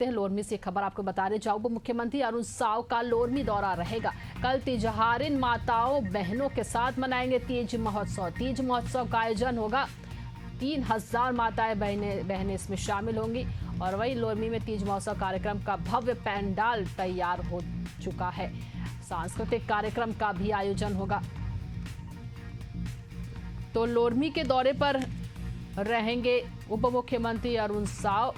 लोरमी से खबर आपको बता रहे हैं। उप मुख्यमंत्री अरुण साव का लोरमी दौरा रहेगा। कल तिजहारिन माताओं बहनों के साथ मनाएंगे तीज महोत्सव। तीज महोत्सव का आयोजन होगा। 3000 माताएं बहनें इसमें शामिल होंगी। और वही लोरमी में तीज महोत्सव कार्यक्रम का भव्य पंडाल तैयार हो चुका है। सांस्कृतिक कार्यक्रम का भी आयोजन होगा। तो लोरमी के दौरे पर रहेंगे उप मुख्यमंत्री अरुण साव।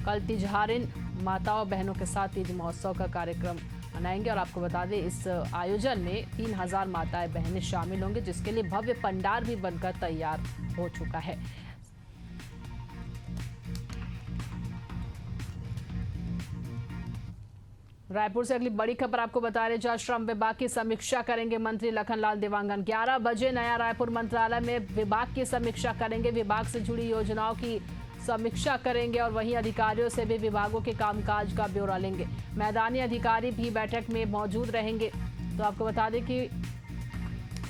कल तिजहारिन माताओं बहनों के साथ तीज महोत्सव का कार्यक्रम मनाएंगे। और आपको बता दें, इस आयोजन में 3000 माताएं बहनें शामिल होंगे, जिसके लिए भव्य पंडाल भी बनकर तैयार हो चुका है। रायपुर से अगली बड़ी खबर आपको बता रहे, जहां श्रम विभाग की समीक्षा करेंगे मंत्री लखनलाल देवांगन। 11 बजे नया रायपुर मंत्रालय में विभाग की समीक्षा करेंगे। विभाग से जुड़ी योजनाओं की समीक्षा करेंगे और वहीं अधिकारियों से भी विभागों के कामकाज का ब्यौरा लेंगे। मैदानी अधिकारी भी बैठक में मौजूद रहेंगे। तो आपको बता दें कि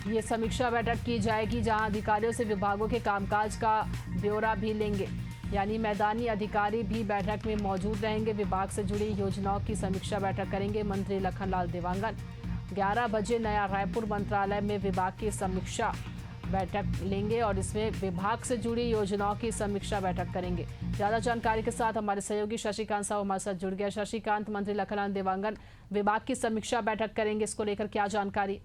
ये समीक्षा बैठक की जाएगी, जहां अधिकारियों से विभागों के कामकाज का ब्यौरा भी लेंगे। यानी मैदानी अधिकारी भी बैठक में मौजूद रहेंगे। विभाग से जुड़ी योजनाओं की समीक्षा बैठक करेंगे मंत्री लखनलाल देवांगन। 11 बजे नया रायपुर मंत्रालय में विभाग की समीक्षा बैठक लेंगे और इसमें विभाग से जुड़ी योजनाओं की समीक्षा बैठक करेंगे। ज्यादा जानकारी के साथ हमारे सहयोगी शशिकांत साहू हमारे साथ जुड़ गया। शशिकांत, मंत्री लखनलाल देवांगन विभाग की समीक्षा बैठक करेंगे, इसको लेकर क्या जानकारी?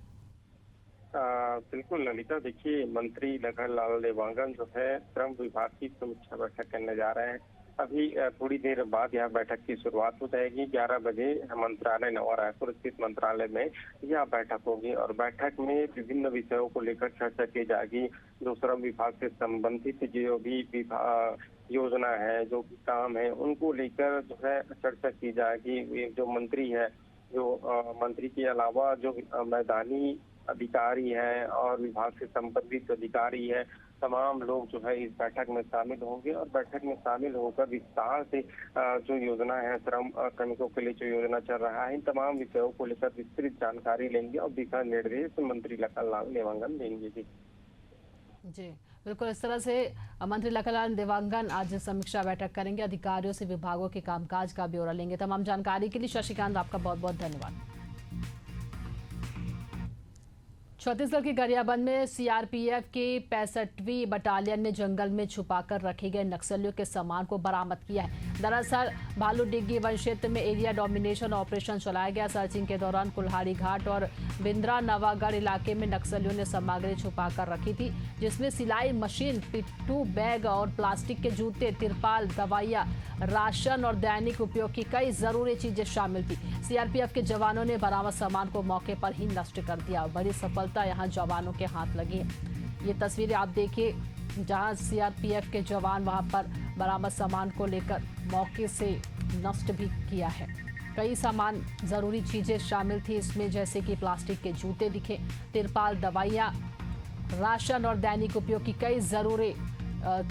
बिल्कुल ललिता, देखिए मंत्री लखनलाल देवांगन जो है श्रम विभाग की समीक्षा बैठक करने जा रहे हैं। अभी थोड़ी देर बाद यह बैठक की शुरुआत हो जाएगी। 11 बजे मंत्रालय नवा रायपुर स्थित मंत्रालय में यह बैठक होगी और बैठक में विभिन्न विषयों को लेकर चर्चा की जाएगी। जो श्रम विभाग से संबंधित जो भी योजना है, जो भी काम है, उनको लेकर जो है चर्चा की जाएगी। जो मंत्री है, जो मंत्री के अलावा जो मैदानी अधिकारी हैं और विभाग से संबंधित अधिकारी हैं, तमाम लोग जो है इस बैठक में शामिल होंगे और बैठक में शामिल होकर विस्तार से जो योजना है, श्रम श्रमिकों के लिए जो योजना चल रहा है, इन तमाम विषयों को लेकर विस्तृत जानकारी लेंगे और दिशा निर्देश मंत्री लखनलाल देवांगन देंगे। जी बिल्कुल, इस तरह से मंत्री लखनलाल देवांगन आज समीक्षा बैठक करेंगे। अधिकारियों से विभागों के कामकाज का ब्यौरा लेंगे। तमाम जानकारी के लिए शशिकांत आपका बहुत बहुत धन्यवाद। छत्तीसगढ़ के गरियाबंद में सीआरपीएफ की 65वीं बटालियन ने जंगल में छुपाकर रखे गए नक्सलियों के सामान को बरामद किया है। दरअसल भालूडिग्गी वन क्षेत्र में एरिया डोमिनेशन ऑपरेशन चलाया गया। सर्चिंग के दौरान कुल्हाड़ी घाट और बिंद्रा नवागढ़ इलाके में नक्सलियों ने सामग्री छुपाकर रखी थी, जिसमें सिलाई मशीन, पिट्ठू, बैग और प्लास्टिक के जूते, तिरपाल, दवाइयां, राशन और दैनिक उपयोग की कई जरूरी चीजें शामिल थी। सीआरपीएफ के जवानों ने बरामद सामान को मौके पर ही नष्ट कर दिया। बड़ी सफलता यहां जवानों के हाथ लगी है। ये तस्वीरें आप देखिए, जहां सीआरपीएफ के जवान वहां पर बरामद सामान को लेकर मौके से नष्ट भी किया है। कई सामान जरूरी चीजें शामिल थी इसमें, जैसे कि प्लास्टिक के जूते दिखे, तिरपाल, दवाइयां, राशन और दैनिक उपयोग की कई जरूरी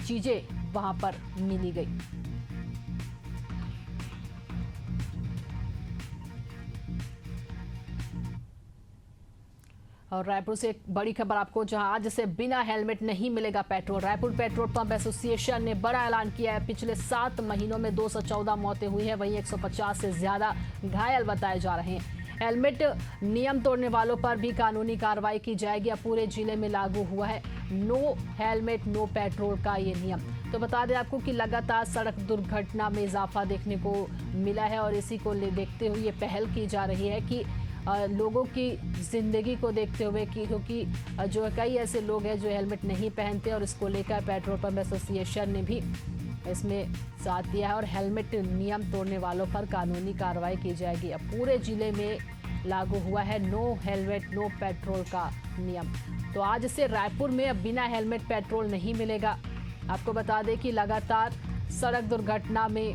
चीजें वहां पर मिली गई। और रायपुर से एक बड़ी खबर आपको, जहां आज से बिना हेलमेट नहीं मिलेगा petrol. Raipur petrol pump association ने बड़ा ऐलान किया है। पिछले 7 महीनों में 214 मौतें हुई हैं, वहीं 150 से ज्यादा घायल बताए जा रहे हैं। हेलमेट नियम तोड़ने वालों पर भी कानूनी कार्रवाई की जाएगी। अब पूरे जिले में लागू हुआ है नो हेलमेट नो पेट्रोल का ये नियम। तो बता दें आपको कि लगातार सड़क दुर्घटना में इजाफा देखने को मिला है और इसी को देखते हुए ये पहल की जा रही है कि लोगों की जिंदगी को देखते हुए, क्योंकि जो कई ऐसे लोग हैं जो हेलमेट नहीं पहनते, और इसको लेकर पेट्रोल पंप एसोसिएशन ने भी इसमें साथ दिया है और हेलमेट नियम तोड़ने वालों पर कानूनी कार्रवाई की जाएगी। अब पूरे जिले में लागू हुआ है नो हेलमेट नो पेट्रोल का नियम। तो आज से रायपुर में अब बिना हेलमेट पेट्रोल नहीं मिलेगा। आपको बता दें कि लगातार सड़क दुर्घटना में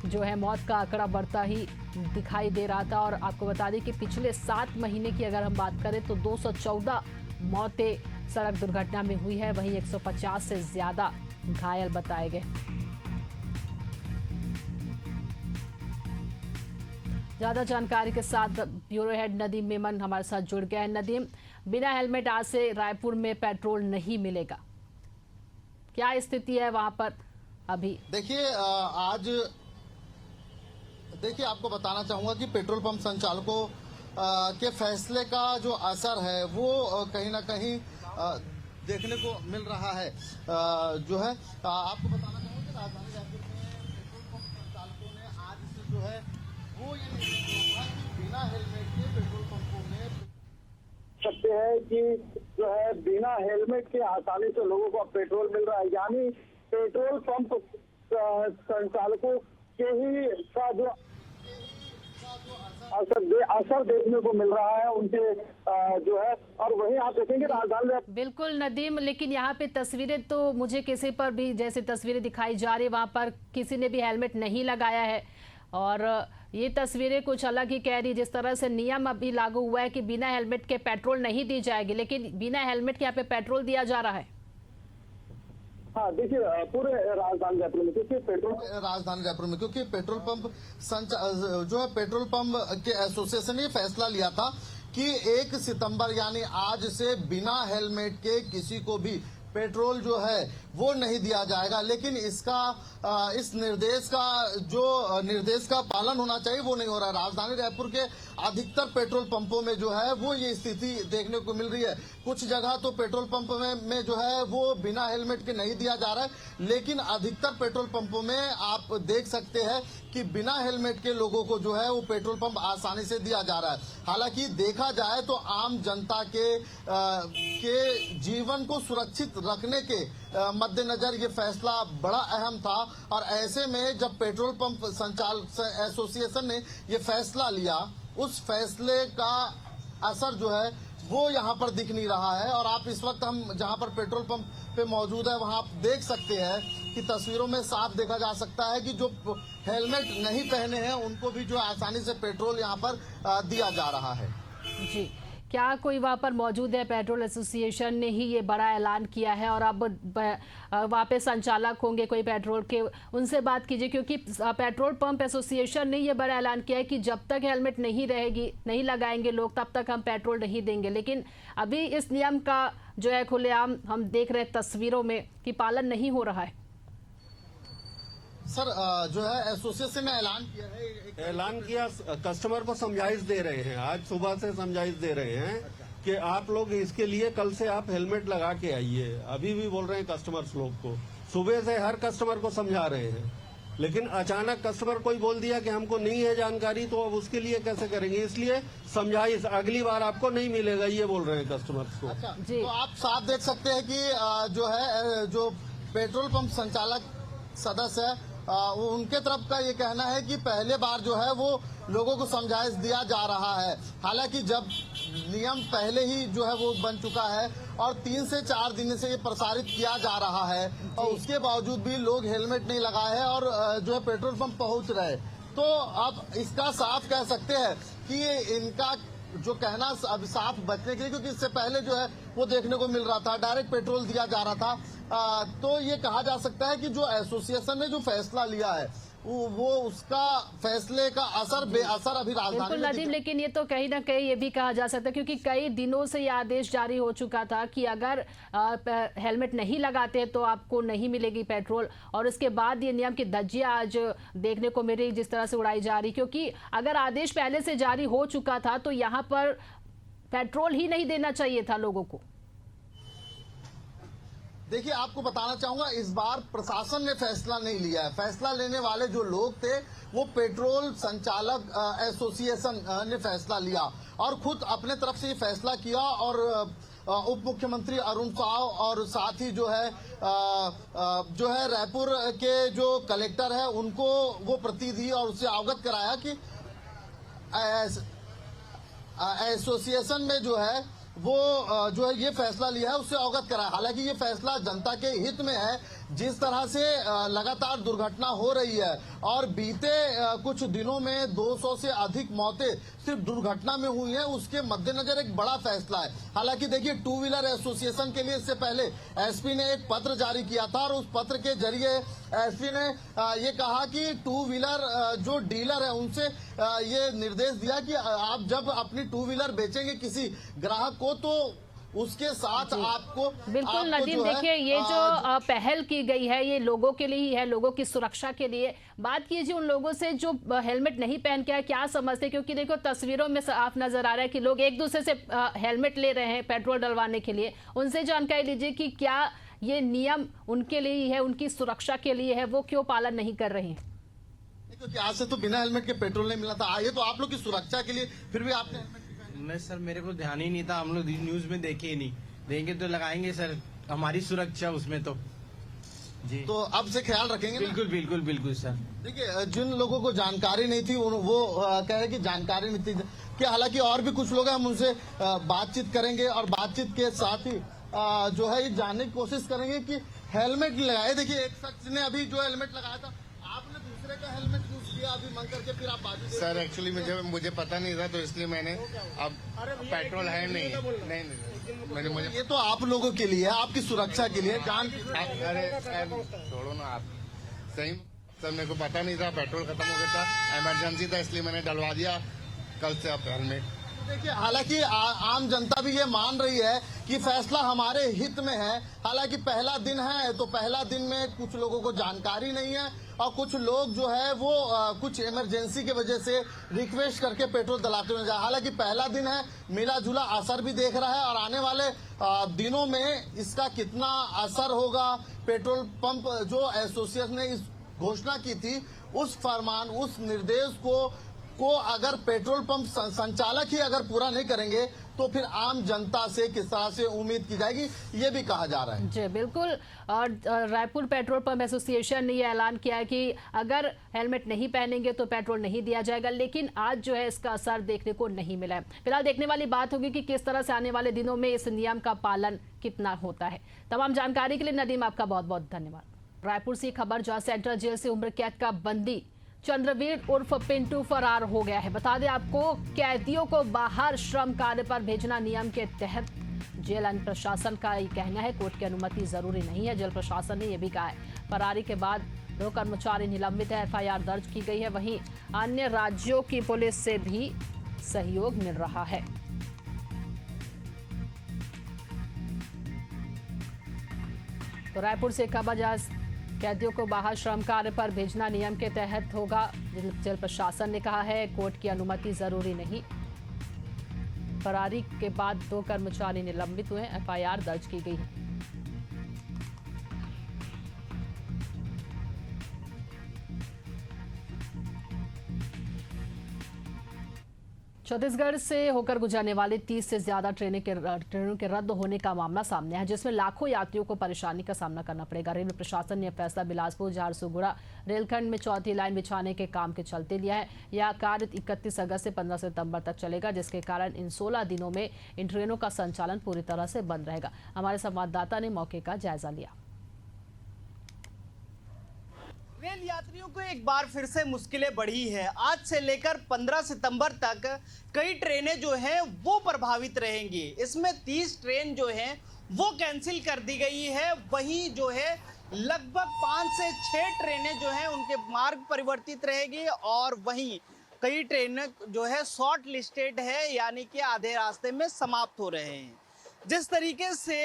जो है मौत का आंकड़ा बढ़ता ही दिखाई दे रहा था। और आपको बता दें कि पिछले 7 महीने की अगर हम बात करें तो 214 मौतें सड़क दुर्घटना में हुई है, वहीं 150 से ज्यादा घायल बताए गए। ज्यादा जानकारी के साथ ब्यूरो हेड नदीम मेमन हमारे साथ जुड़ गया है। नदीम, बिना हेलमेट आज से रायपुर में पेट्रोल नहीं मिलेगा, क्या स्थिति है वहां पर अभी? देखिए, आज देखिए, आपको बताना चाहूंगा कि पेट्रोल पंप संचालकों के फैसले का जो असर है वो कहीं ना कहीं देखने को मिल रहा है। जो है आपको बताना चाहूंगा कि राजधानी रायपुर में पेट्रोल पंप संचालकों ने आज से जो है वो ये निर्णय लिया था कि बिना हेलमेट के पेट्रोल पंपों में सकते हैं कि जो है बिना हेलमेट के आसानी से लोगों को अब पेट्रोल मिल रहा है, यानी पेट्रोल पंप संचालकों के ही का जो असर देखने को मिल रहा है उनके जो है। और वहीं आप देखेंगे राजधानी में बिल्कुल नदीम, लेकिन यहाँ पे तस्वीरें तो मुझे किसी पर भी जैसे तस्वीरें दिखाई जा रही, वहां पर किसी ने भी हेलमेट नहीं लगाया है और ये तस्वीरें कुछ अलग ही कह रही। जिस तरह से नियम अभी लागू हुआ है कि बिना हेलमेट के पेट्रोल नहीं दी जाएगी, लेकिन बिना हेलमेट के यहाँ पे पेट्रोल दिया जा रहा है। हाँ देखिए, पूरे राजधानी रायपुर में क्योंकि पेट्रोल पंप जो है पेट्रोल पंप के एसोसिएशन ने ये फैसला लिया था कि 1 सितंबर यानी आज से बिना हेलमेट के किसी को भी पेट्रोल जो है वो नहीं दिया जाएगा। लेकिन इसका इस निर्देश का पालन होना चाहिए वो नहीं हो रहा है। राजधानी रायपुर के अधिकतर पेट्रोल पंपों में जो है वो ये स्थिति देखने को मिल रही है। कुछ जगह तो पेट्रोल पंप में जो है वो बिना हेलमेट के नहीं दिया जा रहा है, लेकिन अधिकतर पेट्रोल पंपों में आप देख सकते हैं कि बिना हेलमेट के लोगों को जो है वो पेट्रोल पंप आसानी से दिया जा रहा है। हालांकि देखा जाए तो आम जनता के जीवन को सुरक्षित रखने के मद्देनजर ये फैसला बड़ा अहम था। और ऐसे में जब पेट्रोल पंप संचालक एसोसिएशन ने ये फैसला लिया, उस फैसले का असर जो है वो यहाँ पर दिख नहीं रहा है। और आप इस वक्त हम जहाँ पर पेट्रोल पंप पे मौजूद है वहाँ आप देख सकते हैं कि तस्वीरों में साफ देखा जा सकता है कि जो हेलमेट नहीं पहने हैं उनको भी जो आसानी से पेट्रोल यहाँ पर दिया जा रहा है। जी, क्या कोई वहाँ पर मौजूद है? पेट्रोल एसोसिएशन ने ही ये बड़ा ऐलान किया है और अब वहाँ पे संचालक होंगे कोई पेट्रोल के, उनसे बात कीजिए, क्योंकि पेट्रोल पंप एसोसिएशन ने ये बड़ा ऐलान किया है कि जब तक हेलमेट नहीं लगाएंगे लोग तब तक हम पेट्रोल नहीं देंगे। लेकिन अभी इस नियम का जो है खुलेआम हम देख रहे हैं तस्वीरों में कि पालन नहीं हो रहा है। सर, जो है एसोसिएशन ने ऐलान किया, कस्टमर को समझाइश दे रहे हैं, आज सुबह से समझाइश दे रहे हैं कि आप लोग इसके लिए कल से आप हेलमेट लगा के आइए। अभी भी बोल रहे हैं कस्टमर्स लोग को, सुबह से हर कस्टमर को समझा रहे हैं, लेकिन अचानक कस्टमर कोई बोल दिया कि हमको नहीं है जानकारी, तो अब उसके लिए कैसे करेंगे? इसलिए समझाइश अगली बार आपको नहीं मिलेगा, ये बोल रहे हैं कस्टमर्स को। अच्छा, तो आप साफ देख सकते हैं कि जो है जो पेट्रोल पंप संचालक सदस्य है उनके तरफ का ये कहना है कि पहले बार जो है वो लोगों को समझाइश दिया जा रहा है। हालांकि जब नियम पहले ही जो है वो बन चुका है और 3 से 4 दिन से ये प्रसारित किया जा रहा है और उसके बावजूद भी लोग हेलमेट नहीं लगाए हैं और जो है पेट्रोल पंप पहुंच रहे, तो अब इसका साफ कह सकते हैं कि इनका जो कहना अब साफ बचने के लिए, क्योंकि इससे पहले जो है वो देखने को मिल रहा था डायरेक्ट पेट्रोल दिया जा रहा था। तो ये कहा जा सकता है कि जो एसोसिएशन ने जो फैसला लिया है वो उसका फैसले का असर बेअसर अभी राजधानी में नदीम, लेकिन ये तो कहीं ना कहीं ये भी कहा जा सकता है क्योंकि कई दिनों से ये आदेश जारी हो चुका था कि अगर हेलमेट नहीं लगाते तो आपको नहीं मिलेगी पेट्रोल, और उसके बाद ये नियम की धज्जियां आज देखने को मिल रही जिस तरह से उड़ाई जा रही, क्योंकि अगर आदेश पहले से जारी हो चुका था तो यहाँ पर पेट्रोल ही नहीं देना चाहिए था लोगों को। देखिए, आपको बताना चाहूंगा इस बार प्रशासन ने फैसला नहीं लिया है। फैसला लेने वाले जो लोग थे वो पेट्रोल संचालक एसोसिएशन ने फैसला लिया और खुद अपने तरफ से ये फैसला किया। और उप मुख्यमंत्री अरुण साव और साथ ही जो है रायपुर के जो कलेक्टर है उनको वो प्रति दी और उससे अवगत कराया कि एसोसिएशन में जो है वो जो है ये फैसला लिया है उससे अवगत करा। हालांकि ये फैसला जनता के हित में है। जिस तरह से लगातार दुर्घटना हो रही है और बीते कुछ दिनों में 200 से अधिक मौतें सिर्फ दुर्घटना में हुई हैं, उसके मद्देनजर एक बड़ा फैसला है। हालांकि देखिए, 2 व्हीलर एसोसिएशन के लिए इससे पहले एसपी ने एक पत्र जारी किया था और उस पत्र के जरिए एसपी ने ये कहा कि 2 व्हीलर जो डीलर है उनसे ये निर्देश दिया कि आप जब अपनी 2 व्हीलर बेचेंगे किसी ग्राहक को तो उसके साथ आपको बिल्कुल आपको नदीम, जो है, देखिए ये जो पहल की गई है ये लोगों के लिए ही है, लोगों की सुरक्षा के लिए। बात कीजिए उन लोगों से जो हेलमेट नहीं पहन के आए, क्या समझते हैं? क्योंकि देखो तस्वीरों में साफ नजर आ रहा है कि लोग एक दूसरे से हेलमेट ले रहे हैं पेट्रोल डलवाने के लिए। उनसे जानकारी लीजिए कि क्या ये नियम उनके लिए ही है, उनकी सुरक्षा के लिए है, वो क्यों पालन नहीं कर रहे हैं? क्योंकि आज से तो बिना हेलमेट के पेट्रोल नहीं मिला था, आइए तो आप लोग की सुरक्षा के लिए फिर भी आपने हेलमेट नहीं पहना। नहीं सर, मेरे को ध्यान ही नहीं था, हम लोग न्यूज में देखे ही नहीं। देंगे तो लगाएंगे सर, हमारी सुरक्षा उसमें तो जी। तो अब से ख्याल रखेंगे ना? बिल्कुल बिल्कुल बिल्कुल सर। देखिए जिन लोगों को जानकारी नहीं थी वो कह रहे कि जानकारी नहीं थी कि, हालांकि और भी कुछ लोग हैं, हम उनसे बातचीत करेंगे और बातचीत के साथ ही जो है ये जानने की कोशिश करेंगे कि हेलमेट लगाए। देखिए एक शख्स ने अभी जो हेलमेट लगाया था, आपने दूसरे का हेलमेट यूज किया अभी मन करके, फिर आप बाजू सर एक्चुअली मुझे पता नहीं था, तो इसलिए मैंने अब पेट्रोल है नहीं मैंने मुझे ये तो आप लोगों के लिए है, आपकी सुरक्षा के लिए जान। अरे छोड़ो ना आप, सही सर मेरे को पता नहीं था, पेट्रोल खत्म हो गया था, इमरजेंसी था, इसलिए मैंने डलवा दिया कल से अब हेलमेट। देखिए हालांकि आम जनता भी ये मान रही है कि फैसला हमारे हित में है। हालांकि पहला दिन है तो पहला दिन में कुछ लोगों को जानकारी नहीं है और कुछ लोग जो है वो कुछ इमरजेंसी की वजह से रिक्वेस्ट करके पेट्रोल डलाते हुए जाए। हालांकि पहला दिन है, मिला जुला असर भी देख रहा है और आने वाले दिनों में इसका कितना असर होगा, पेट्रोल पंप जो एसोसिएशन ने इस घोषणा की थी उस फरमान उस निर्देश को अगर पेट्रोल पंप संचालक ही अगर पूरा नहीं करेंगे तो फिर आम जनता से किस तरह से उम्मीद की जाएगी, ये भी कहा जा रहा है। जी बिल्कुल। और रायपुर पेट्रोल पंप एसोसिएशन ने ये ऐलान किया है कि अगर हेलमेट नहीं पहनेंगे तो पेट्रोल नहीं दिया जाएगा, लेकिन आज जो है इसका असर देखने को नहीं मिला है। फिलहाल देखने वाली बात होगी कि किस तरह से आने वाले दिनों में इस नियम का पालन कितना होता है। तमाम जानकारी के लिए नदीम आपका बहुत बहुत धन्यवाद। रायपुर से खबर, जहां सेंट्रल जेल से उम्र कैद का बंदी चंद्रवीर उर्फ पिंटू फरार हो गया है। बता दें आपको, कैदियों को बाहर श्रम कार्य पर भेजना नियम के तहत जेल प्रशासन का ये कहना है, कोर्ट की अनुमति जरूरी नहीं है। जेल प्रशासन ने यह भी कहा है फरारी के बाद 2 कर्मचारी निलंबित है, FIR दर्ज की गई है। वहीं अन्य राज्यों की पुलिस से भी सहयोग मिल रहा है। तो रायपुर से खबर, जहां कैदियों को बाहर श्रम कार्य पर भेजना नियम के तहत होगा। जेल प्रशासन ने कहा है कोर्ट की अनुमति जरूरी नहीं। फरारी के बाद 2 कर्मचारी निलंबित हुए, FIR दर्ज की गई है। छत्तीसगढ़ से होकर गुजरने वाली 30 से ज्यादा ट्रेनों के रद्द होने का मामला सामने है, जिसमें लाखों यात्रियों को परेशानी का सामना करना पड़ेगा। रेलवे प्रशासन ने फैसला बिलासपुर झारसुगुड़ा रेलखंड में चौथी लाइन बिछाने के काम के चलते लिया है। यह कार्य 31 अगस्त से 15 सितंबर तक चलेगा, जिसके कारण इन 16 दिनों में इन ट्रेनों का संचालन पूरी तरह से बंद रहेगा। हमारे संवाददाता ने मौके का जायजा लिया। रेल यात्रियों को एक बार फिर से मुश्किलें बढ़ी है। आज से लेकर 15 सितंबर तक कई ट्रेनें जो हैं वो प्रभावित रहेंगी। इसमें 30 ट्रेन जो हैं वो कैंसिल कर दी गई है। वहीं जो है लगभग 5 से 6 ट्रेनें जो हैं उनके मार्ग परिवर्तित रहेगी और वहीं कई ट्रेनें जो है शॉर्ट लिस्टेड है, यानी कि आधे रास्ते में समाप्त हो रहे हैं। जिस तरीके से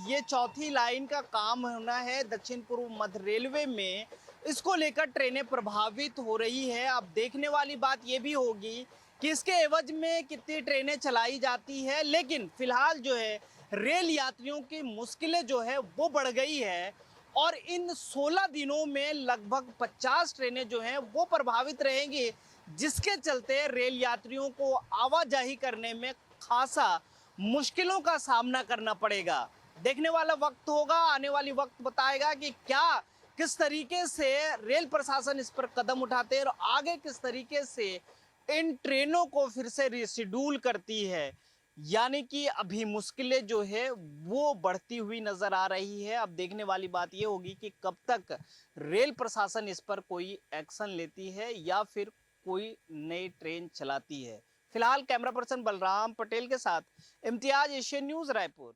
ये चौथी लाइन का काम होना है दक्षिण पूर्व मध्य रेलवे में, इसको लेकर ट्रेनें प्रभावित हो रही है। अब देखने वाली बात ये भी होगी कि इसके एवज में कितनी ट्रेनें चलाई जाती है, लेकिन फिलहाल जो है रेल यात्रियों की मुश्किलें जो है वो बढ़ गई है और इन 16 दिनों में लगभग 50 ट्रेनें जो हैं वो प्रभावित रहेंगी, जिसके चलते रेल यात्रियों को आवाजाही करने में खासा मुश्किलों का सामना करना पड़ेगा। देखने वाला वक्त होगा, आने वाली वक्त बताएगा कि किस तरीके से रेल प्रशासन इस पर कदम उठाते हैं और आगे किस तरीके से इन ट्रेनों को फिर से रिशेड्यूल करती है। यानी कि अभी मुश्किलें जो है वो बढ़ती हुई नजर आ रही है। अब देखने वाली बात ये होगी कि कब तक रेल प्रशासन इस पर कोई एक्शन लेती है या फिर कोई नई ट्रेन चलाती है। फिलहाल कैमरा पर्सन बलराम पटेल के साथ इम्तियाज, एशियन न्यूज, रायपुर।